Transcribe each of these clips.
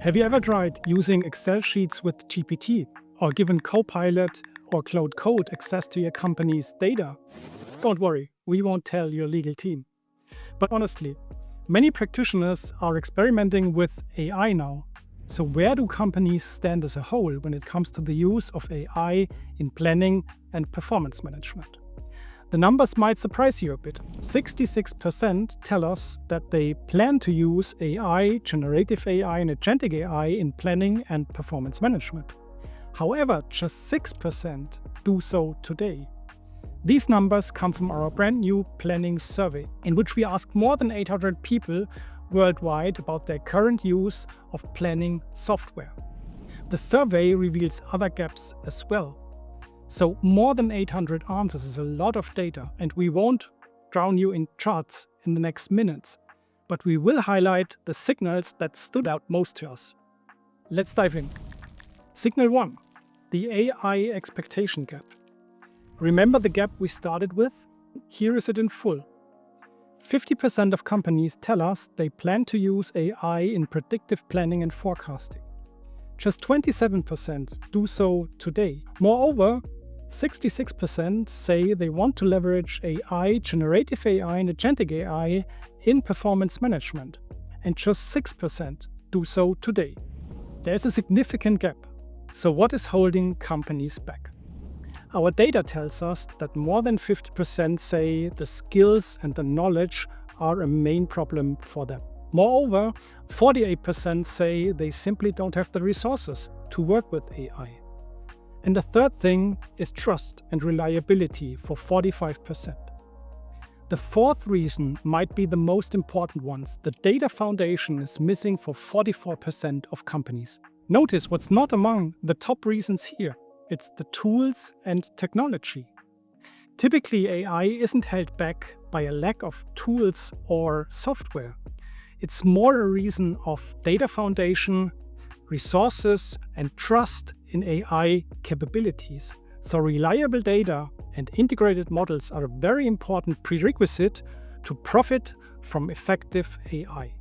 Have you ever tried using Excel sheets with GPT or given Copilot or Cloud Code access to your company's data? Don't worry, we won't tell your legal team. But honestly, many practitioners are experimenting with AI now. So where do companies stand as a whole when it comes to the use of AI in planning and performance management? The numbers might surprise you a bit. 66% tell us that they plan to use AI, generative AI and agentic AI in planning and performance management. However, just 6% do so today. These numbers come from our brand new planning survey, in which we asked more than 800 people worldwide about their current use of planning software. The survey reveals other gaps as well. So more than 800 answers is a lot of data, and we won't drown you in charts in the next minutes, but we will highlight the signals that stood out most to us. Let's dive in. Signal 1, the AI expectation gap. Remember the gap we started with? Here is it in full. 50% of companies tell us they plan to use AI in predictive planning and forecasting. Just 27% do so today. Moreover, 66% say they want to leverage AI, generative AI and agentic AI in performance management, and just 6% do so today. There's a significant gap. So what is holding companies back? Our data tells us that more than 50% say the skills and the knowledge are a main problem for them. Moreover, 48% say they simply don't have the resources to work with AI. And the third thing is trust and reliability for 45%. The fourth reason might be the most important one. The data foundation is missing for 44% of companies. Notice what's not among the top reasons here. It's the tools and technology. Typically, AI isn't held back by a lack of tools or software. It's more a reason of data foundation, resources, and trust in AI capabilities. So reliable data and integrated models are a very important prerequisite to profit from effective AI.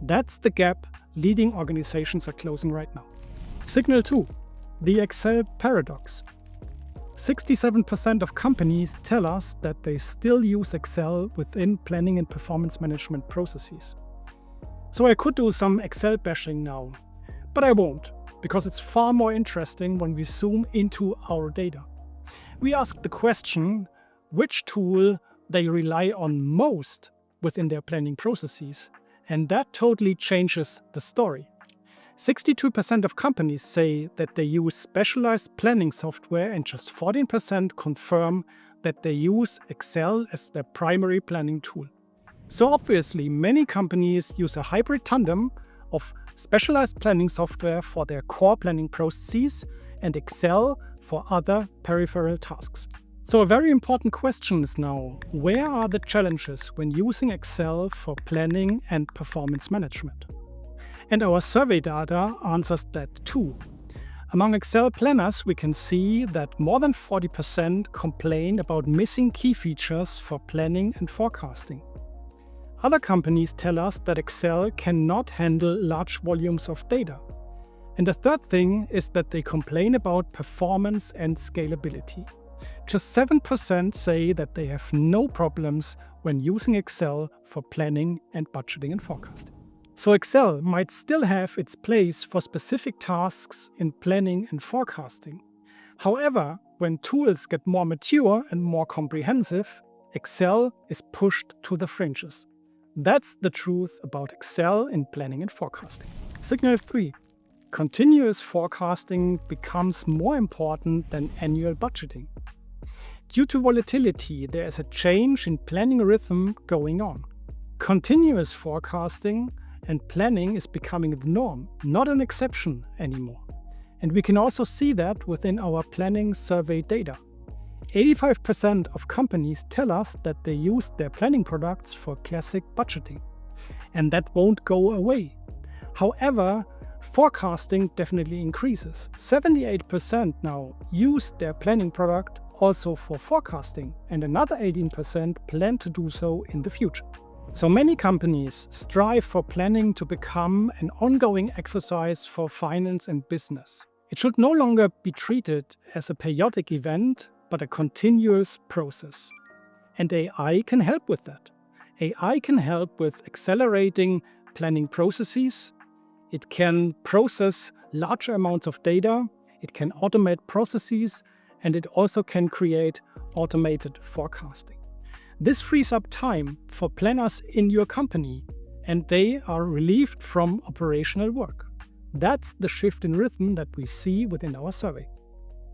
That's the gap leading organizations are closing right now. Signal 2, the Excel paradox. 67% of companies tell us that they still use Excel within planning and performance management processes. So I could do some Excel bashing now, but I won't, because it's far more interesting when we zoom into our data. We ask the question which tool they rely on most within their planning processes, and that totally changes the story. 62% of companies say that they use specialized planning software, and just 14% confirm that they use Excel as their primary planning tool. So obviously, many companies use a hybrid tandem of specialized planning software for their core planning processes and Excel for other peripheral tasks. So a very important question is now, where are the challenges when using Excel for planning and performance management? And our survey data answers that too. Among Excel planners, we can see that more than 40% complain about missing key features for planning and forecasting. Other companies tell us that Excel cannot handle large volumes of data. And the third thing is that they complain about performance and scalability. Just 7% say that they have no problems when using Excel for planning and budgeting and forecasting. So Excel might still have its place for specific tasks in planning and forecasting. However, when tools get more mature and more comprehensive, Excel is pushed to the fringes. That's the truth about Excel in planning and forecasting. Signal 3. Continuous forecasting becomes more important than annual budgeting. Due to volatility, there is a change in planning rhythm going on. Continuous forecasting and planning is becoming the norm, not an exception anymore. And we can also see that within our planning survey data. 85% of companies tell us that they use their planning products for classic budgeting. And that won't go away. However, forecasting definitely increases. 78% now use their planning product also for forecasting, and another 18% plan to do so in the future. So many companies strive for planning to become an ongoing exercise for finance and business. It should no longer be treated as a periodic event, but a continuous process. And AI can help with that. AI can help with accelerating planning processes. It can process larger amounts of data. It can automate processes, and it also can create automated forecasting. This frees up time for planners in your company, and they are relieved from operational work. That's the shift in rhythm that we see within our survey.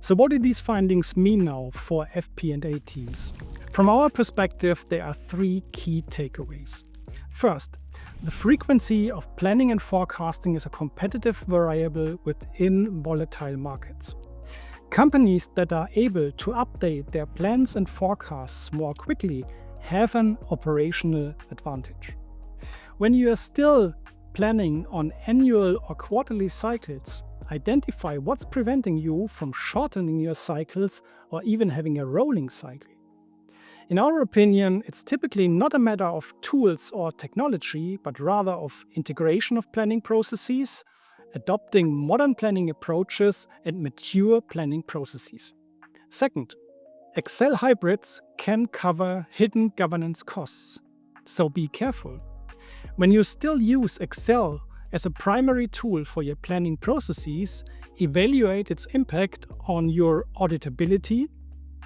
So what do these findings mean now for FP&A teams? From our perspective, there are three key takeaways. First, the frequency of planning and forecasting is a competitive variable within volatile markets. Companies that are able to update their plans and forecasts more quickly have an operational advantage. When you are still planning on annual or quarterly cycles, identify what's preventing you from shortening your cycles or even having a rolling cycle. In our opinion, it's typically not a matter of tools or technology, but rather of integration of planning processes, adopting modern planning approaches and mature planning processes. Second, Excel hybrids can cover hidden governance costs, so be careful. When you still use Excel as a primary tool for your planning processes, evaluate its impact on your auditability,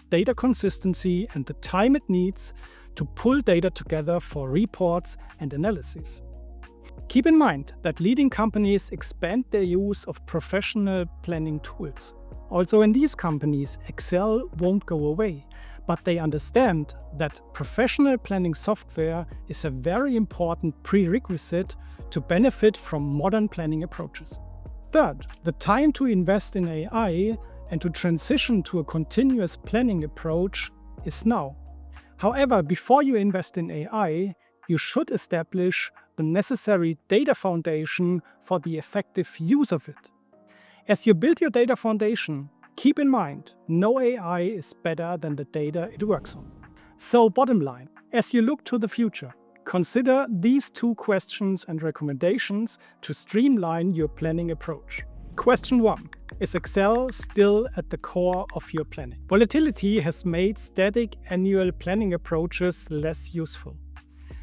data consistency, and the time it needs to pull data together for reports and analysis. Keep in mind that leading companies expand their use of professional planning tools. Also in these companies, Excel won't go away, but they understand that professional planning software is a very important prerequisite to benefit from modern planning approaches. Third, the time to invest in AI and to transition to a continuous planning approach is now. However, before you invest in AI, you should establish the necessary data foundation for the effective use of it. As you build your data foundation, keep in mind, no AI is better than the data it works on. So bottom line, as you look to the future, consider these two questions and recommendations to streamline your planning approach. Question 1. Is Excel still at the core of your planning? Volatility has made static annual planning approaches less useful.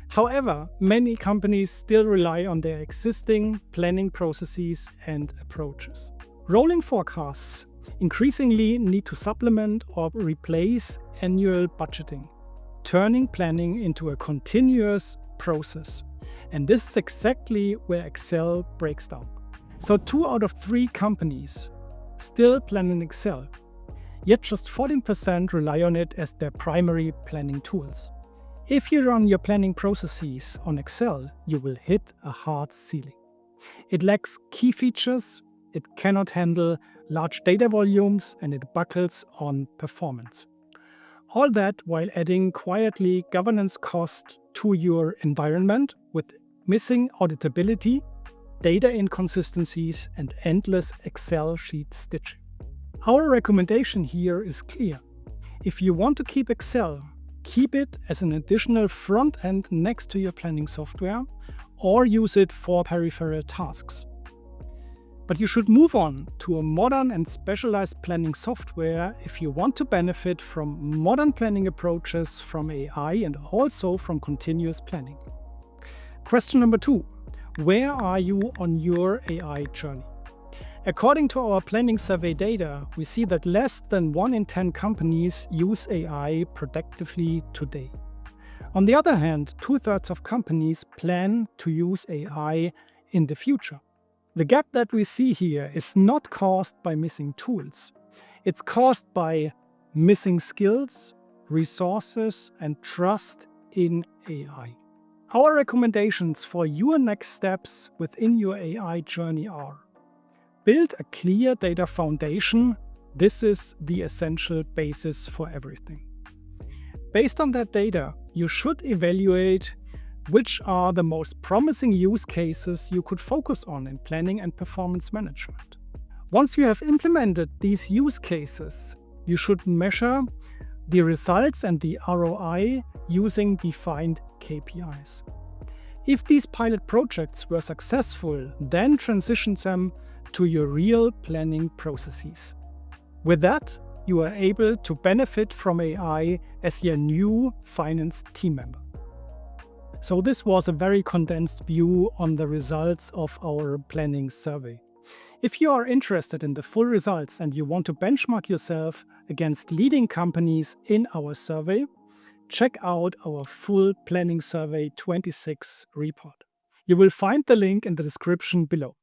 However, many companies still rely on their existing planning processes and approaches. Rolling forecasts increasingly need to supplement or replace annual budgeting, turning planning into a continuous process. And this is exactly where Excel breaks down. So 2 out of 3 companies still plan in Excel, yet just 14% rely on it as their primary planning tools. If you run your planning processes on Excel, you will hit a hard ceiling. It lacks key features, it cannot handle large data volumes, and it buckles on performance. All that while adding quietly governance cost to your environment with missing auditability, data inconsistencies, and endless Excel sheet stitching. Our recommendation here is clear. If you want to keep Excel, keep it as an additional front end next to your planning software, or use it for peripheral tasks. But you should move on to a modern and specialized planning software if you want to benefit from modern planning approaches from AI and also from continuous planning. Question number 2. Where are you on your AI journey? According to our planning survey data, we see that less than 1 in 10 companies use AI productively today. On the other hand, 2/3 of companies plan to use AI in the future. The gap that we see here is not caused by missing tools. It's caused by missing skills, resources, and trust in AI. Our recommendations for your next steps within your AI journey are: build a clear data foundation. This is the essential basis for everything. Based on that data, you should evaluate which are the most promising use cases you could focus on in planning and performance management. Once you have implemented these use cases, you should measure the results and the ROI using defined KPIs. If these pilot projects were successful, then transition them to your real planning processes. With that, you are able to benefit from AI as your new finance team member. So this was a very condensed view on the results of our planning survey. If you are interested in the full results and you want to benchmark yourself against leading companies in our survey, check out our full Planning Survey 26 report. You will find the link in the description below.